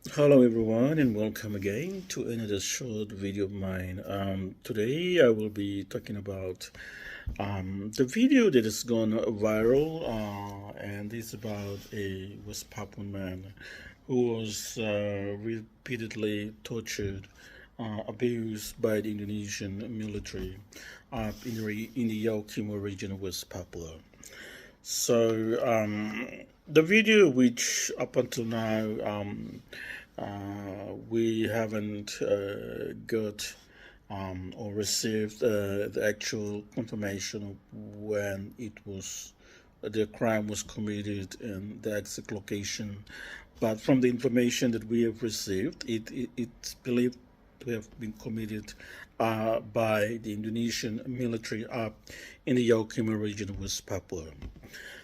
Hello everyone and welcome again to another short video of mine. Today I will be talking about the video that has gone viral and it's about a West Papuan man who was repeatedly tortured, abused by the Indonesian military in the Yaukimo region of West Papua. So the video, which up until now we haven't got or received the actual confirmation of when the crime was committed and the exact location. But from the information that we have received, it's believed to have been committed by the Indonesian military up in the Yaukima region of West Papua.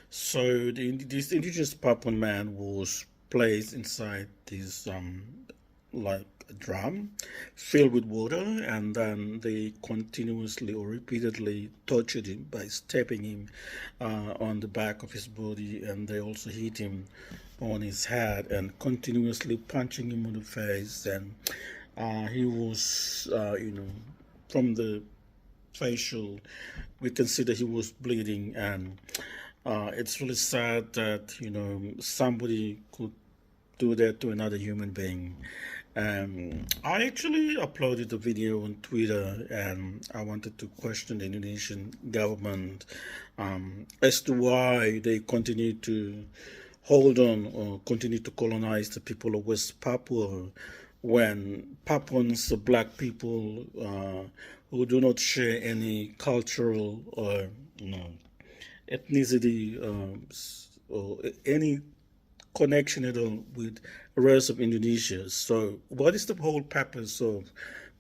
So this indigenous Papuan man was placed inside this like a drum filled with water, and then they continuously or repeatedly tortured him by stabbing him on the back of his body, and they also hit him on his head and continuously punching him on the face, and he was from the facial we can see that he was bleeding, and it's really sad that somebody could do that to another human being. I actually uploaded the video on Twitter, and I wanted to question the Indonesian government as to why they continue to hold on or continue to colonize the people of West Papua when Papuans, the black people who do not share any cultural or ethnicity or any connection at all with the rest of Indonesia. So, what is the whole purpose of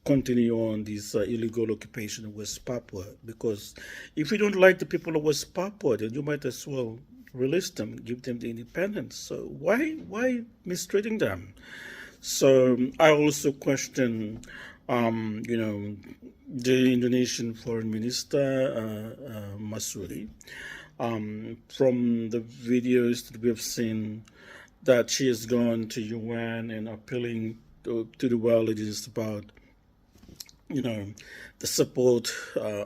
continue on this illegal occupation of West Papua? Because if you don't like the people of West Papua, then you might as well release them, give them the independence. So why mistreating them? So I also question, the Indonesian Foreign Minister Masuri. From the videos that we have seen, that she has gone to UN and appealing to the world leaders about, the support,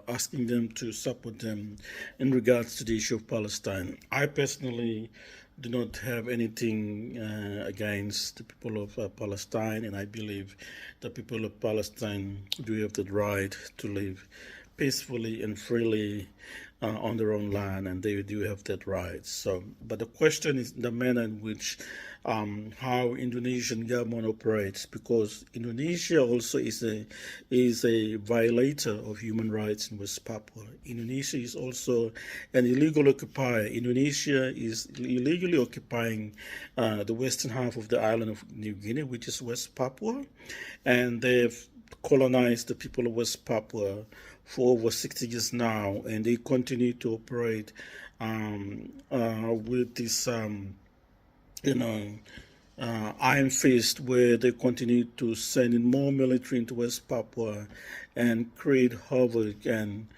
asking them to support them in regards to the issue of Palestine. I personally do not have anything against the people of Palestine, and I believe the people of Palestine do have the right to live peacefully and freely on their own land, and they do have that right. So, but the question is the manner in which how Indonesian government operates, because Indonesia also is a violator of human rights in West Papua. Indonesia is also an illegal occupier. Indonesia is illegally occupying the western half of the island of New Guinea, which is West Papua, and they've colonized the people of West Papua for over 60 years now, and they continue to operate with this, iron fist, where they continue to send in more military into West Papua and create havoc. And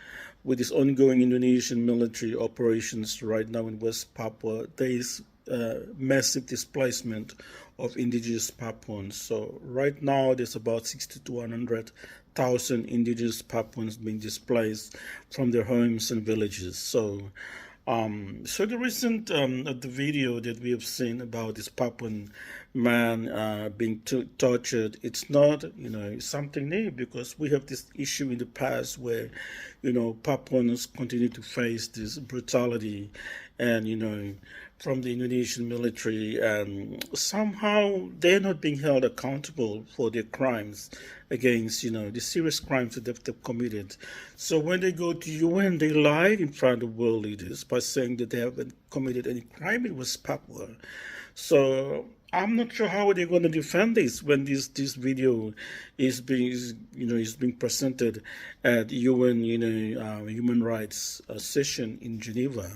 with this ongoing Indonesian military operations right now in West Papua, there is massive displacement of indigenous Papuans. So right now there's about 60 to 100,000 indigenous Papuans being displaced from their homes and villages. So the recent the video that we have seen about this Papuan man being tortured, it's not something new, because we have this issue in the past where Papuans continue to face this brutality, and from the Indonesian military, and somehow they're not being held accountable for their crimes against the serious crimes that they've committed. So when they go to UN, they lie in front of world leaders by saying that they haven't committed any crime in West Papua. So I'm not sure how they're going to defend this when this video is being presented at UN human rights session in Geneva.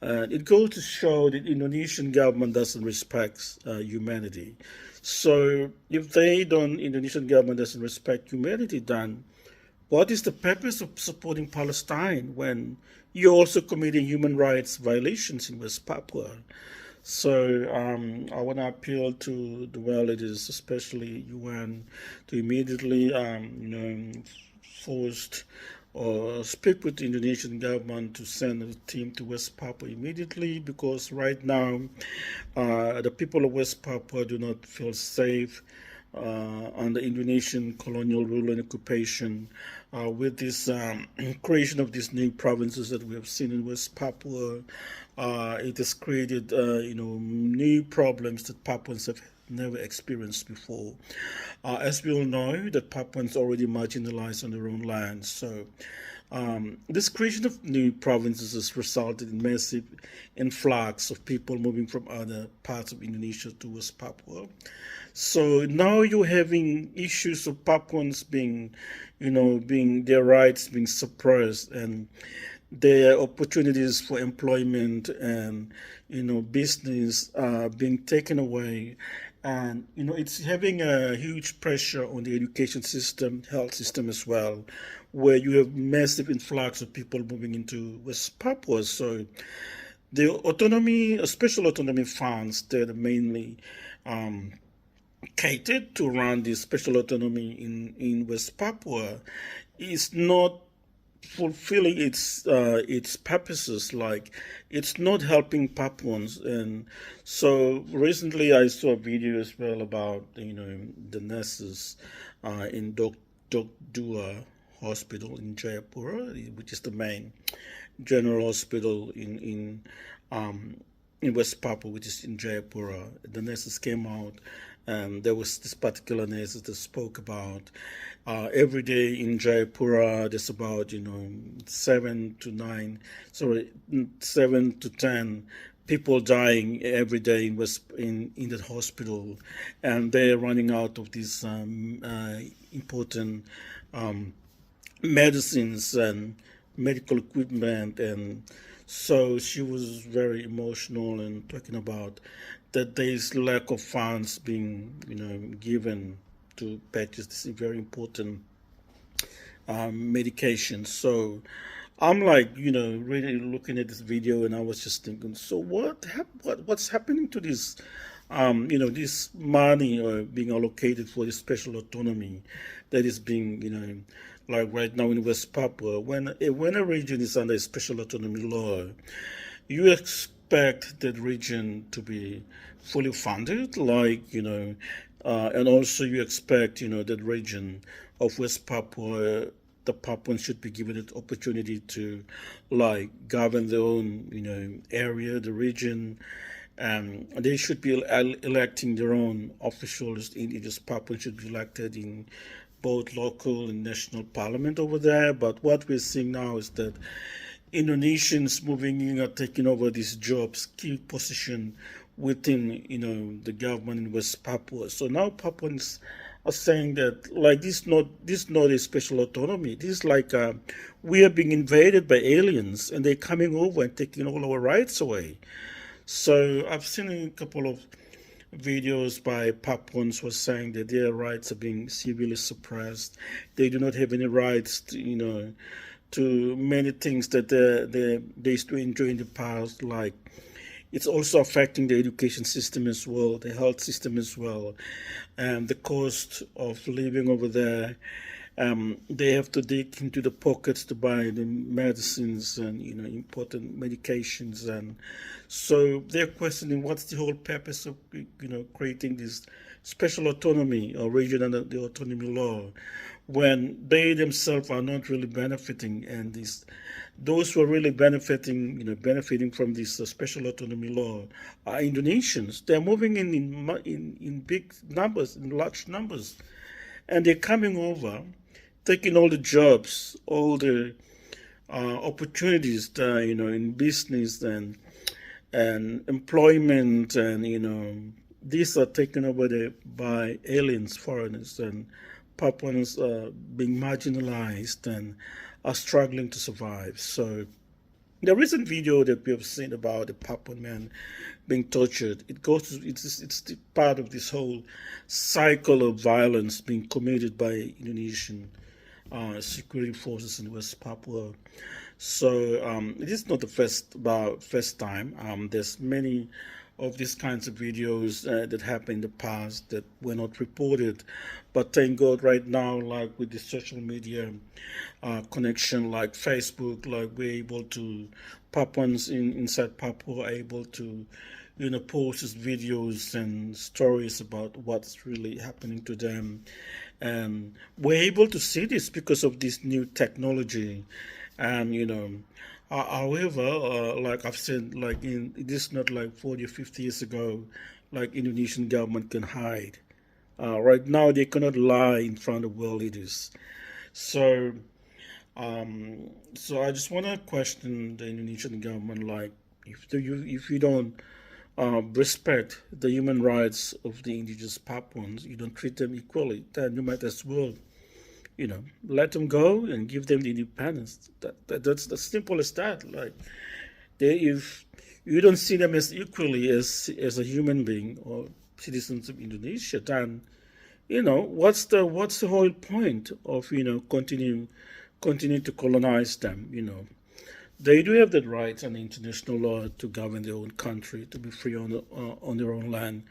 It goes to show that Indonesian government doesn't respect humanity. So if Indonesian government doesn't respect humanity, then what is the purpose of supporting Palestine when you're also committing human rights violations in West Papua? So I want to appeal to the world leaders, especially UN, to immediately, forced or speak with the Indonesian government to send a team to West Papua immediately, because right now the people of West Papua do not feel safe under Indonesian colonial rule and occupation. With this creation of these new provinces that we have seen in West Papua, it has created, new problems that Papuans have never experienced before. As we all know, that Papuans already marginalized on their own land. So this creation of new provinces has resulted in massive influx of people moving from other parts of Indonesia to West Papua. So now you're having issues of Papuans being their rights being suppressed, and their opportunities for employment and business being taken away. And it's having a huge pressure on the education system, health system as well, where you have massive influx of people moving into West Papua. So the autonomy, special autonomy funds that are mainly catered to run this special autonomy in West Papua is not fulfilling its purposes. Like, it's not helping Papuans. And so recently I saw a video as well about the nurses in Dok Dua Hospital in Jayapura, which is the main general hospital in West Papua, which is in Jayapura. The nurses came out, and there was this particular nurse that spoke about every day in Jayapura there's about 7 to 10 people dying every day in that hospital, and they're running out of these important medicines and medical equipment. And so she was very emotional and talking about that there is lack of funds being given to purchase this very important medication. So I'm like, really looking at this video, and I was just thinking, so what's happening to this, this money being allocated for this special autonomy that is being, like right now in West Papua, when a region is under a special autonomy law, you expect that region to be fully funded, and also you expect, that region of West Papua, the Papuans should be given an opportunity to, govern their own, area, the region. They should be electing their own officials. Indigenous Papuans should be elected in both local and national parliament over there. But what we're seeing now is that Indonesians moving in are taking over these jobs, key position within the government in West Papua. So now Papuans are saying that, like, this not a special autonomy. This is like we are being invaded by aliens, and they're coming over and taking all our rights away. So I've seen a couple of videos by Papuans who are saying that their rights are being severely suppressed. They do not have any rights to many things that they used to enjoy in the past. Like, it's also affecting the education system as well, the health system as well, and the cost of living over there. They have to dig into the pockets to buy the medicines and important medications, and so they're questioning what's the whole purpose of creating this special autonomy or region under the autonomy law, when they themselves are not really benefiting, and those who are really benefiting from this special autonomy law are Indonesians. They're moving in big numbers, in large numbers, and they're coming over, taking all the jobs, all the opportunities, in business and employment, and these are taken over by aliens, foreigners, and Papuans are being marginalized and are struggling to survive. So the recent video that we have seen about the Papuan man being tortured, it's part of this whole cycle of violence being committed by Indonesian security forces in West Papua. So it is not the first time. There's many of these kinds of videos that happened in the past that were not reported. But thank God right now, like with the social media connection like Facebook, like we're able to, Papuans inside Papua are able to, post these videos and stories about what's really happening to them. And we're able to see this because of this new technology. And, however, like I've said, like it is not like 40 or 50 years ago, like Indonesian government can hide. Right now, they cannot lie in front of world leaders. So, so I just want to question the Indonesian government, like if you don't respect the human rights of the indigenous Papuans, you don't treat them equally, then you might as well, let them go and give them the independence. That's as simple as that. Like, if you don't see them as equally as a human being or citizens of Indonesia, then what's the whole point of continue to colonize them? They do have the right and international law to govern their own country, to be free on their own land,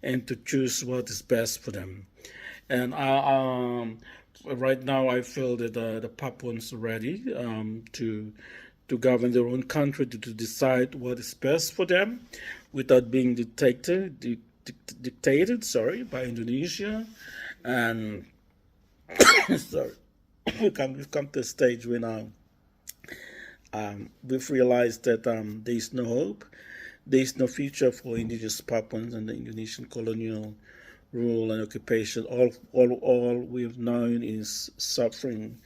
and to choose what is best for them. And right now, I feel that the Papuans are ready to govern their own country, to decide what is best for them, without being dictated, by Indonesia. And sorry, we've come to a stage where now we've realized that there is no hope, there is no future for indigenous Papuans and the Indonesian colonial rule and occupation. All we've known is suffering.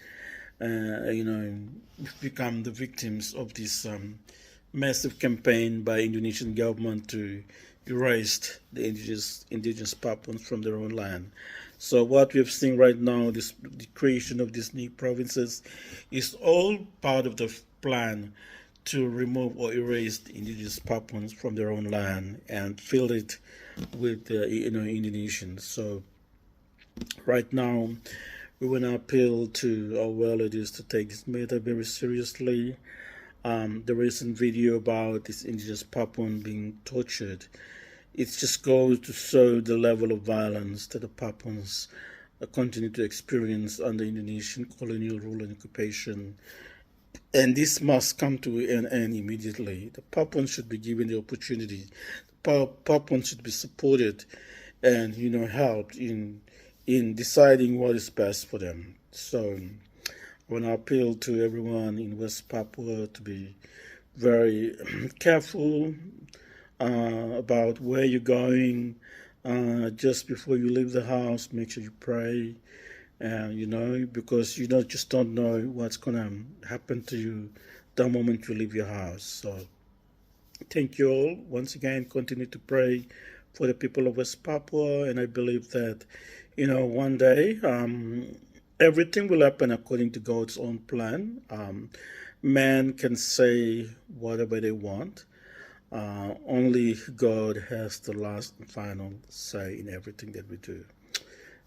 We've become the victims of this massive campaign by Indonesian government to erase the indigenous Papuans from their own land. So what we've seen right now, the creation of these new provinces, is all part of the plan to remove or erase the indigenous Papuans from their own land and fill it with Indonesians. So right now, we want to appeal to our world leaders to take this matter very seriously. The recent video about this indigenous Papuan being tortured, it just goes to show the level of violence that the Papuans continue to experience under Indonesian colonial rule and occupation. And this must come to an end immediately. The Papuans should be given the opportunity. The Papuans should be supported and helped in deciding what is best for them. So I want to appeal to everyone in West Papua to be very careful about where you're going. Just before you leave the house, make sure you pray. Because you just don't know what's going to happen to you the moment you leave your house. So thank you all. Once again, continue to pray for the people of West Papua. And I believe that, one day everything will happen according to God's own plan. Man can say whatever they want. Only God has the last and final say in everything that we do.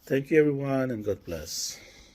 Thank you, everyone, and God bless.